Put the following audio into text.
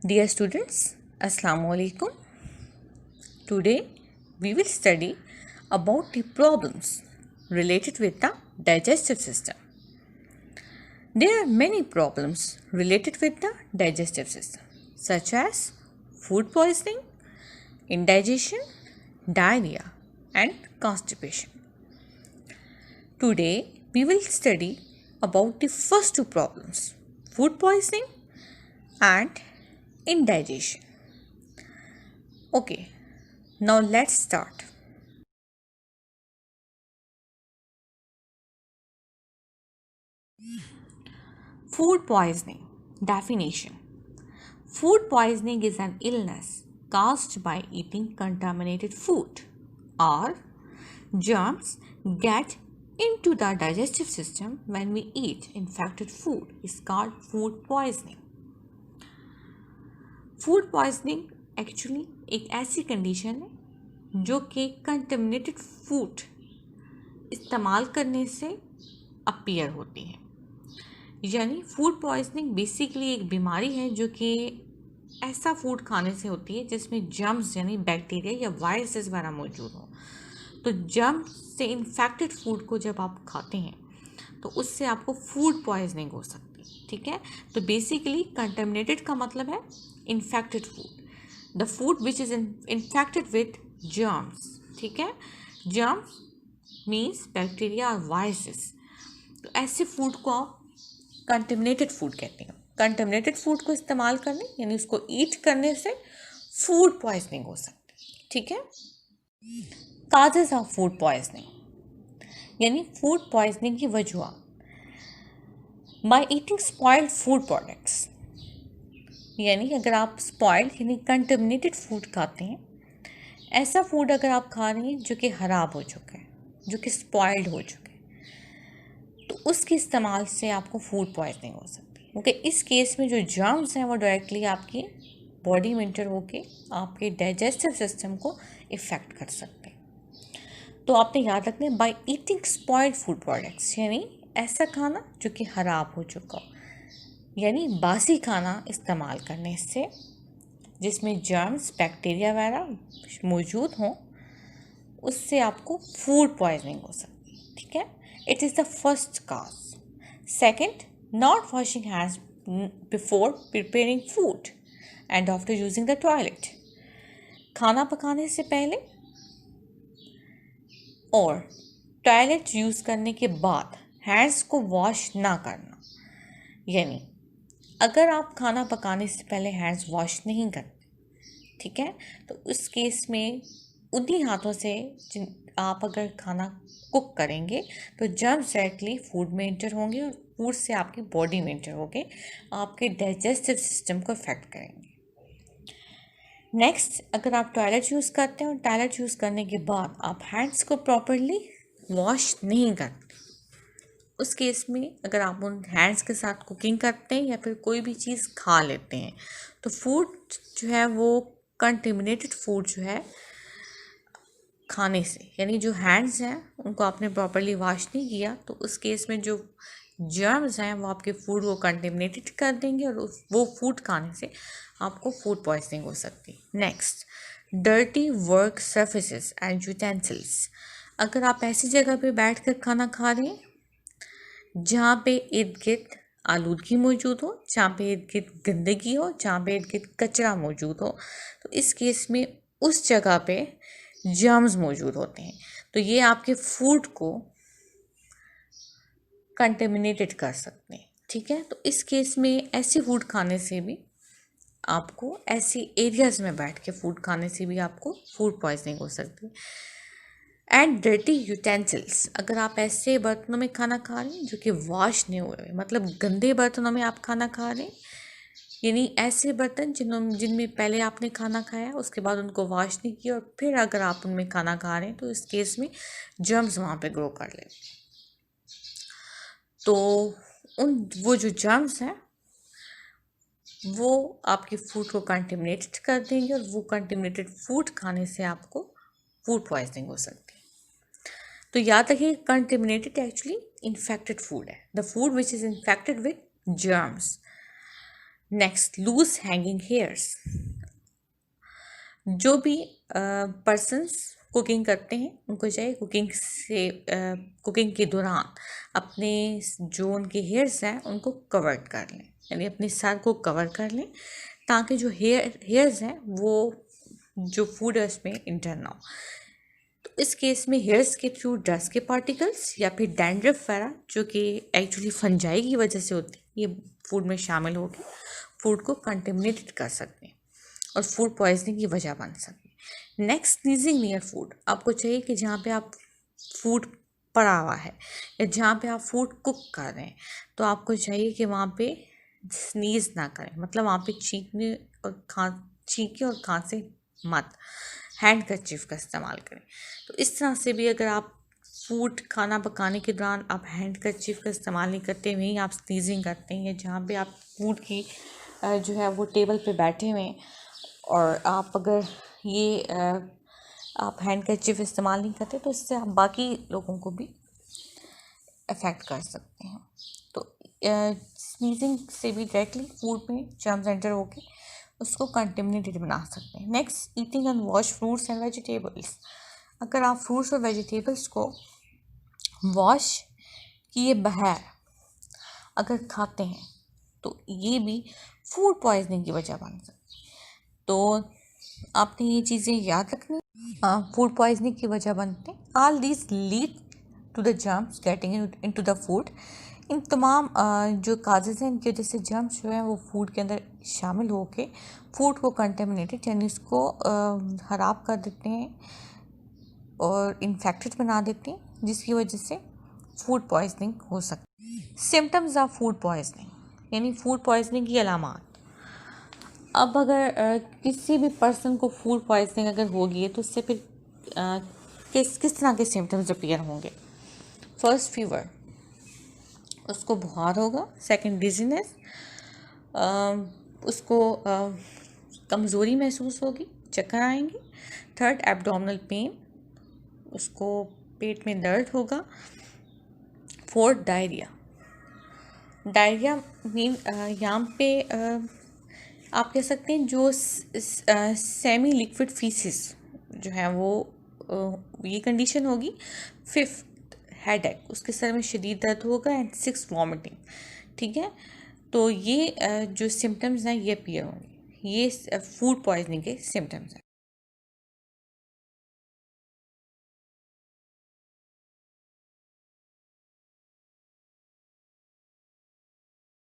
Dear students, Assalamu alaikum. Today we will study about the problems related with the digestive system. There are many problems related with the digestive system, such as food poisoning, indigestion, diarrhea, and constipation. Today we will study about the first two problems, food poisoning and indigestion. Okay, now let's start. Food poisoning. Definition. Food poisoning is an illness caused by eating contaminated food or germs get into the digestive system when we eat infected food is called food poisoning. Food poisoning actually एक ऐसी condition है जो कि contaminated food इस्तेमाल करने से appear होती है। यानी फूड पॉइजनिंग बेसिकली एक बीमारी है जो कि ऐसा फूड खाने से होती है जिसमें जर्म्स यानी बैक्टीरिया या वायरसेस वगैरह मौजूद हो। तो जर्म्स से इन्फेक्टेड फूड को जब आप खाते हैं तो उससे आपको फूड पॉइजनिंग हो सकती है। ठीक है, तो बेसिकली कंटेमिनेटेड का मतलब है infected food, the food which is infected with germs. ठीक है, जर्म्स मीन्स बैक्टीरिया और वायरसेस। तो ऐसे फूड को आप कंटेमिनेटेड फूड कहते हैं। कंटेमिनेटेड फूड को इस्तेमाल करने यानी उसको ईट करने से फूड पॉइजनिंग हो सकती है। ठीक है, काजेस ऑफ फूड पॉइजनिंग यानी फूड पॉइजनिंग की वजह by eating spoiled food products, यानी अगर आप स्पॉइल्ड यानी कंटेमिनेटेड फूड खाते हैं, ऐसा फूड अगर आप खा रहे हैं जो कि ख़राब हो चुका है, जो कि स्पॉइल्ड हो चुका है, तो उसके इस्तेमाल से आपको फूड पॉइजनिंग हो सकती है। क्योंकि इस केस में जो जर्म्स हैं वो डायरेक्टली आपकी बॉडी में इंटर होके आपके डाइजेस्टिव सिस्टम को इफ़ेक्ट कर सकते हैं। तो आपने याद रखना है by eating spoiled food products, यानी ऐसा खाना जो कि ख़राब हो चुका हो, यानी बासी खाना इस्तेमाल करने से जिसमें जर्म्स बैक्टीरिया वगैरह मौजूद हों, उससे आपको फूड पॉइजनिंग हो सकती है। ठीक है, it is the first cause. Second, not washing hands before preparing food and after using the toilet, खाना पकाने से पहले और टॉयलेट यूज़ करने के बाद हैंड्स को वॉश ना करना। यानी अगर आप खाना पकाने से पहले हैंड्स वॉश नहीं करते, ठीक है, तो उस केस में उन्हीं हाथों से आप अगर खाना कुक करेंगे तो जर्म्स डायरेक्टली फूड में इंटर होंगे और फूड से आपकी बॉडी में इंटर होंगे, आपके डाइजेस्टिव सिस्टम को इफेक्ट करेंगे। नेक्स्ट, अगर आप टॉयलेट यूज़ करते हैं और टॉयलेट यूज़ करने के बाद आप हैंड्स को प्रॉपरली वॉश नहीं करते, उस केस में अगर आप उन हैंड्स के साथ कुकिंग करते हैं या फिर कोई भी चीज़ खा लेते हैं तो फूड जो है वो कंटेमिनेटेड फूड जो है खाने से, यानी जो हैंड्स हैं उनको आपने प्रॉपरली वॉश नहीं किया, तो उस केस में जो जर्म्स हैं वो आपके फूड को कंटेमिनेटेड कर देंगे और वो फूड खाने से आपको फूड पॉइजनिंग हो सकती है। Next, dirty work surfaces and utensils, अगर आप ऐसी जगह पे बैठ कर खाना खा रहे हैं जहाँ पे इर्द गिर्द आलूदगी मौजूद हो, जहाँ पे इर्द गिर्द गंदगी हो, जहाँ पे इर्द गिर्द कचरा मौजूद हो, तो इस केस में उस जगह पे जर्म्स मौजूद होते हैं, तो ये आपके फूड को कंटेमिनेटेड कर सकते हैं। ठीक है, तो इस केस में ऐसी फूड खाने से भी आपको, ऐसी एरियाज़ में बैठ के फूड खाने से भी आपको फूड पॉइजनिंग हो सकती है। एंड डर्टी यूटेंसिल्स, अगर आप ऐसे बर्तनों में खाना खा रहे हैं जो कि वॉश नहीं हुए, मतलब गंदे बर्तनों में आप खाना खा रहे हैं, यानी ऐसे बर्तन जिनमें पहले आपने खाना खाया उसके बाद उनको वॉश नहीं किया और फिर अगर आप उनमें खाना खा रहे हैं तो इस केस में जर्म्स वहाँ पे ग्रो कर लेते हैं। तो वो जो जर्म्स हैं वो आपके फूड को कंटेमिनेटेड कर देंगे और वो कंटेमिनेटेड फूड खाने से आपको फूड पॉइजनिंग हो सकती है। तो याद रखिए, कंटेमिनेटेड एक्चुअली इन्फेक्टेड फूड है, the food which is infected with germs. Next, loose hanging hairs. जो भी पर्सन्स कुकिंग करते हैं उनको चाहिए कुकिंग के दौरान अपने जो उनके हेयर्स हैं उनको कवर कर लें, यानी अपने सर को कवर कर लें, ताकि जो हेयर्स हैं वो जो फूड है उसमें इंटर ना हो। तो इस केस में हेयर्स के थ्रू डस्ट के पार्टिकल्स या फिर डैंड्रफ वगैरह, जो कि एक्चुअली फंजाई की वजह से होती है, ये फूड में शामिल होकर फूड को कंटेमिनेटेड कर सकते हैं और फूड पॉइजनिंग की वजह बन सकती है। Next, sneezing near food. आपको चाहिए कि जहाँ पे आप फूड पड़ा हुआ है या जहाँ पे आप फूड कुक कर रहे हैं, तो आपको चाहिए कि वहाँ पे स्नीज ना करें, मतलब वहाँ पे छींके और खांसे मत, हैंड कर्चीफ का इस्तेमाल करें। तो इस तरह से भी अगर आप फूड खाना पकाने के दौरान आप हैंड कर्चीफ का इस्तेमाल नहीं करते, वहीं आप स्नीजिंग करते हैं, या जहाँ पे आप फूड की जो है वो टेबल पे बैठे हुए हैं और आप अगर ये आप हैंड कर्चीफ इस्तेमाल नहीं करते, तो इससे आप बाकी लोगों को भी अफेक्ट कर सकते हैं। तो स्नीजिंग से भी डायरेक्टली फूड में जर्म्स एंटर होके उसको कंटेमिनेटेड बना सकते हैं। Next, eating unwash fruits and vegetables. अगर आप फ्रूट्स और वेजिटेबल्स को वॉश किए बगैर अगर खाते हैं तो ये भी फूड पॉइजनिंग की वजह बन सकती है। तो आपने ये चीज़ें याद रखनी। फूड पॉइजनिंग की वजह बनते हैं। All these lead to the germs getting into the food. इन तमाम जो काजेज़ हैं, इनकी वजह से जर्म्स जो हैं वो फूड के अंदर शामिल होके फूड को कंटेमिनेटेड यानी उसको ख़राब कर देते हैं और इन्फेक्टेड बना देते हैं, जिसकी वजह से फूड पॉइजनिंग हो सकती है। सिम्टम्स ऑफ फूड पॉइजनिंग यानी फूड पॉइजनिंग की अलामात। अब अगर किसी भी पर्सन को फूड पॉइजनिंग अगर होगी है तो उससे फिर किस तरह के सिम्टम्स अपीयर होंगे। फर्स्ट, फीवर, उसको बुखार होगा। सेकंड, डिजीनेस, उसको कमज़ोरी महसूस होगी, चक्कर आएंगे। थर्ड, एब्डोमिनल पेन, उसको पेट में दर्द होगा। Fourth, diarrhoea. डायरिया मीन यहाँ पे आप कह सकते हैं जो सेमी लिक्विड फीसिस जो है वो ये कंडीशन होगी। फिफ्थ, हेडेक, उसके सर में शदीद दर्द होगा। And six, vomiting. ठीक है, तो ये जो सिम्टम्स हैं ये अपीयर होंगे, ये फूड पॉइजनिंग के सिम्टम्स हैं।